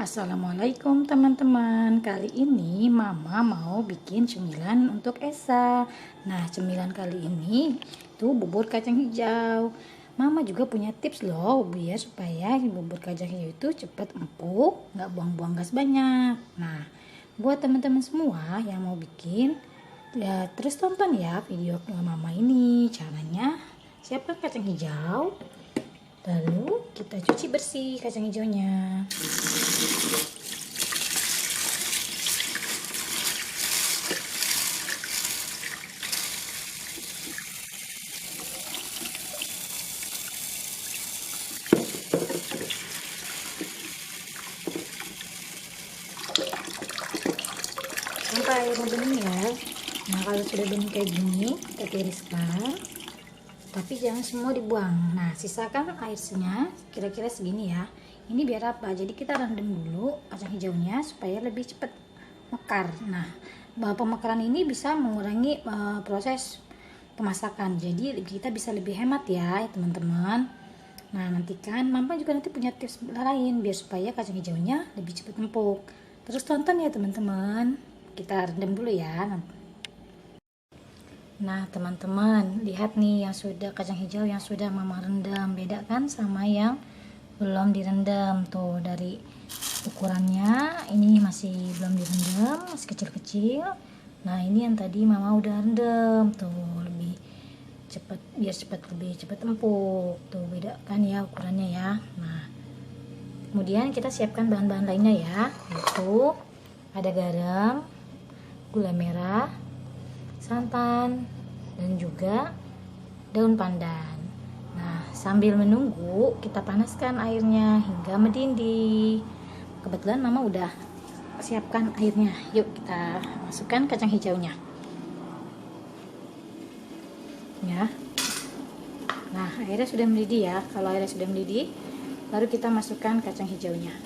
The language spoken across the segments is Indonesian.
Assalamualaikum teman-teman. Kali ini Mama mau bikin cemilan untuk Esa. Nah, cemilan kali ini itu bubur kacang hijau. Mama juga punya tips loh biar supaya bubur kacang hijau itu cepat empuk, nggak buang-buang gas banyak. Nah, buat teman-teman semua yang mau bikin, ya terus tonton ya video Mama ini. Caranya siapkan kacang hijau, lalu kita cuci bersih kacang hijaunya. Sampai airnya bening ya. Nah, kalau sudah bening kayak gini, kita tiriskan, tapi jangan semua dibuang. Nah, sisakan airnya kira-kira segini ya. Ini biar apa? Jadi kita rendam dulu kacang hijaunya supaya lebih cepat mekar. Nah, pemekaran ini bisa mengurangi proses pemasakan. Jadi kita bisa lebih hemat ya teman-teman. Nah, nanti kan Mama juga nanti punya tips lain biar supaya kacang hijaunya lebih cepat empuk. Terus tonton ya teman-teman. Kita rendam dulu ya. Nah teman-teman, lihat nih yang sudah kacang hijau yang sudah Mama rendam. Beda kan sama yang belum direndam. Tuh dari ukurannya ini masih belum direndam, masih kecil-kecil. Nah ini yang tadi Mama udah rendam. Tuh lebih cepat, biar lebih cepat empuk. Tuh beda kan ya ukurannya ya. Nah kemudian kita siapkan bahan-bahan lainnya ya. Yaitu ada garam, gula merah, santan, dan juga daun pandan. Nah, sambil menunggu kita panaskan airnya hingga mendidih. Kebetulan Mama udah siapkan airnya. Yuk kita masukkan kacang hijaunya. Ya. Nah, airnya sudah mendidih ya. Kalau airnya sudah mendidih, baru kita masukkan kacang hijaunya.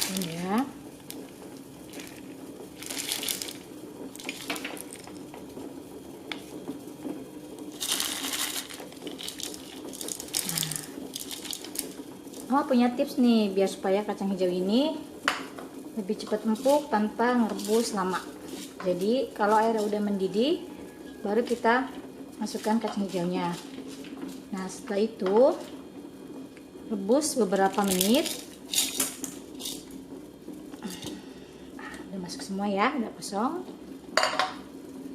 Ya. Mama punya tips nih biar supaya kacang hijau ini lebih cepat empuk tanpa ngerebus lama. Jadi kalau airnya udah mendidih, baru kita masukkan kacang hijaunya. Nah setelah itu rebus beberapa menit. Udah masuk semua ya, udah kosong.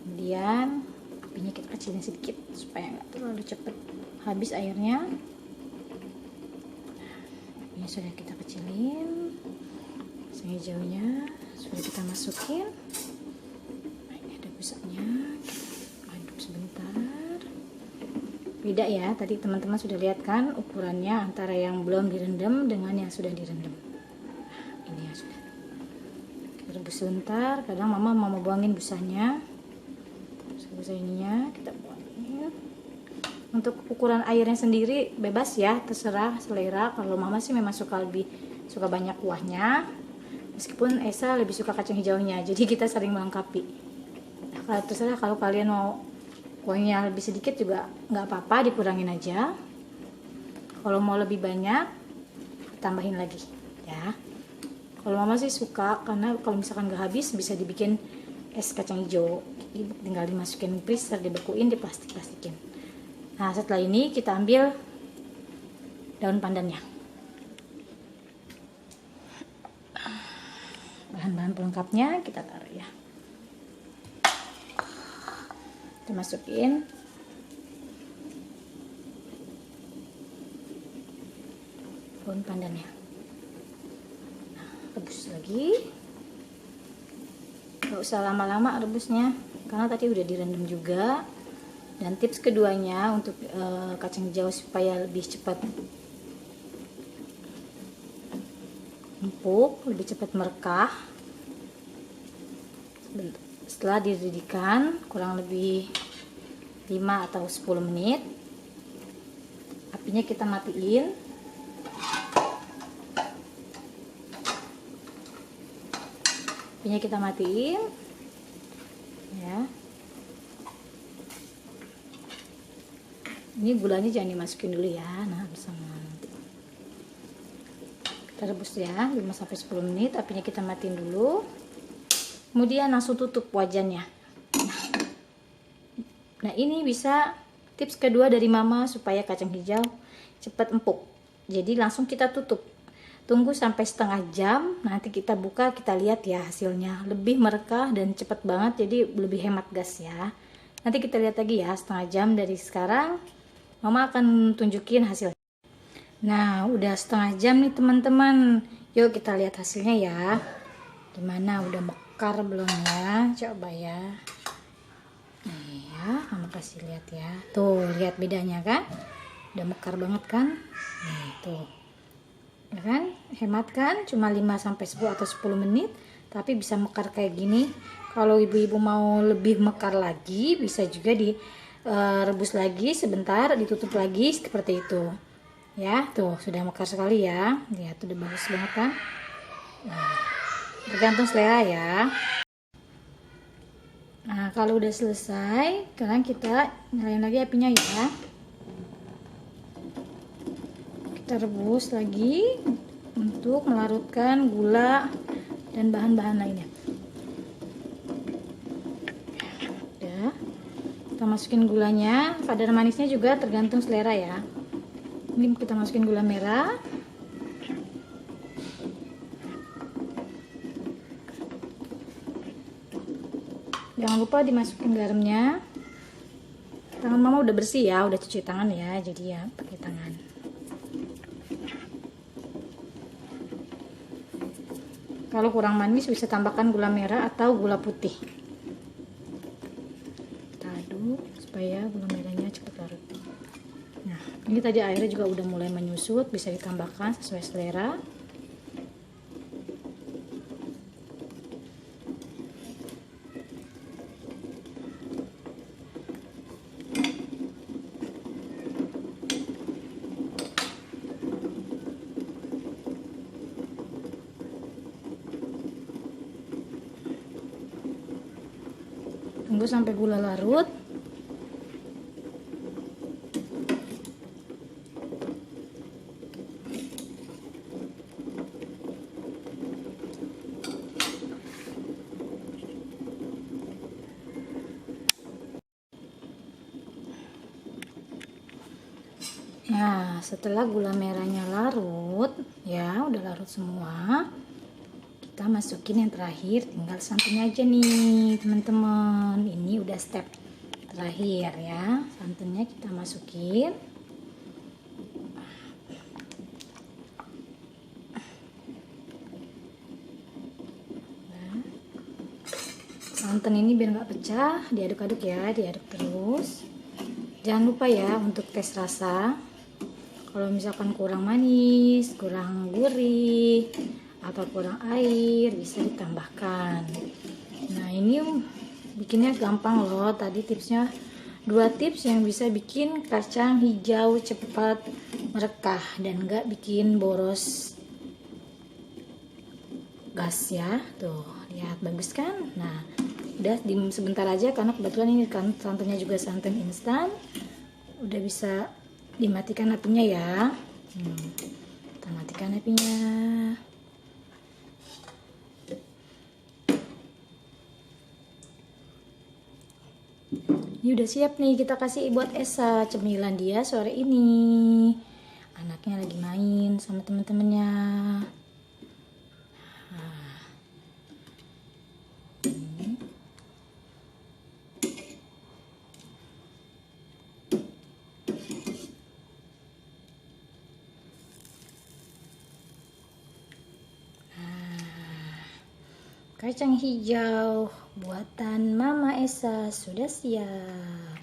Kemudian apinya kita kecilin sedikit supaya nggak terlalu cepat habis airnya. Ini sudah kita kecilin, kacang hijaunya sudah kita masukin. Nah, ini ada busanya, aduk sebentar. Beda ya, tadi teman-teman sudah lihat kan ukurannya antara yang belum direndam dengan yang sudah direndam. Nah, ini yang sudah. Kita rebus sebentar, kadang Mama mau buangin busanya. Busa ininya kita buangin. Untuk ukuran airnya sendiri bebas ya, terserah selera. Kalau Mama sih memang suka banyak kuahnya, meskipun Esa lebih suka kacang hijaunya, jadi kita saling melengkapi. Nah, terserah kalau kalian mau kuahnya lebih sedikit juga nggak apa-apa, dikurangin aja. Kalau mau lebih banyak tambahin lagi ya. Kalau Mama sih suka, karena kalau misalkan nggak habis bisa dibikin es kacang hijau, tinggal dimasukin freezer, dibekuin, diplastik-plastikin. Nah setelah ini kita ambil daun pandannya. Bahan-bahan pelengkapnya kita taruh ya. Kita masukin. Daun pandannya. Nah, rebus lagi. Gak usah lama-lama rebusnya, karena tadi udah direndam juga. Dan tips keduanya untuk kacang hijau supaya lebih cepat empuk, lebih cepat merekah, setelah dididihkan kurang lebih 5 atau 10 menit, apinya kita matiin. Ya. Ini gulanya jangan dimasukin dulu ya. Nah, bersama nanti. Kita rebus ya 5-10 menit, apinya kita matiin dulu. Kemudian langsung tutup wajannya. Nah, ini bisa tips kedua dari Mama supaya kacang hijau cepat empuk. Jadi langsung kita tutup. Tunggu sampai setengah jam, nanti kita buka, kita lihat ya hasilnya. Lebih merekah dan cepat banget, jadi lebih hemat gas ya. Nanti kita lihat lagi ya, setengah jam dari sekarang. Mama akan tunjukin hasilnya. Nah, udah setengah jam nih teman-teman. Yuk kita lihat hasilnya ya. Gimana, udah mekar belum ya? Coba ya. Nih ya, Mama kasih lihat ya. Tuh, lihat bedanya kan? Udah mekar banget kan? Nih, tuh. Ya kan, hemat kan, cuma 5-10 atau 10 menit tapi bisa mekar kayak gini. Kalau ibu-ibu mau lebih mekar lagi bisa juga direbus lagi sebentar, ditutup lagi seperti itu ya. Tuh sudah mekar sekali ya, lihat udah bagus banget kan. Nah, tergantung selera ya. Nah, kalau udah selesai sekarang kita nyalain lagi apinya ya. Kita rebus lagi untuk melarutkan gula dan bahan-bahan lainnya. Udah, kita masukin gulanya. Kadar manisnya juga tergantung selera ya. Ini kita masukin gula merah. Jangan lupa dimasukin garamnya. Tangan Mama udah bersih ya, udah cuci tangan ya, jadi ya pakai tangan. Kalau kurang manis bisa tambahkan gula merah atau gula putih. Kita aduk supaya gula merahnya cepat larut. Nah, ini tadi airnya juga udah mulai menyusut, bisa ditambahkan sesuai selera. Tunggu sampai gula larut. Nah, setelah gula merahnya larut, ya udah larut semua. Kita masukin yang terakhir, tinggal santannya aja nih teman-teman. Ini udah step terakhir ya, santannya kita masukin. Nah, santan ini biar nggak pecah, diaduk-aduk ya, diaduk terus. Jangan lupa ya untuk tes rasa. Kalau misalkan kurang manis, kurang gurih, atau kurang air bisa ditambahkan. Nah, ini bikinnya gampang loh. Tadi tipsnya 2 tips yang bisa bikin kacang hijau cepat merekah dan enggak bikin boros gas ya. Tuh lihat bagus kan. Nah, udah sebentar aja karena kebetulan ini kan santannya juga santan instan. Udah bisa dimatikan apinya ya. Kita matikan apinya. Ini udah siap nih, kita kasih buat Esa cemilan dia sore ini. Anaknya lagi main sama teman-temannya. Kacang hijau buatan Mama Esa sudah siap.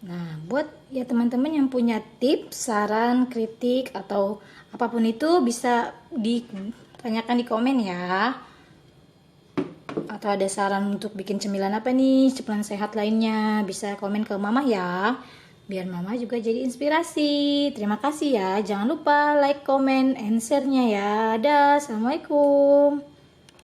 Nah, buat ya teman-teman yang punya tips, saran, kritik atau apapun itu bisa ditanyakan di komen ya. Atau ada saran untuk bikin cemilan apa nih, cemilan sehat lainnya, bisa komen ke Mama ya. Biar Mama juga jadi inspirasi. Terima kasih ya. Jangan lupa like, comment, and share-nya ya. Dah, assalamualaikum.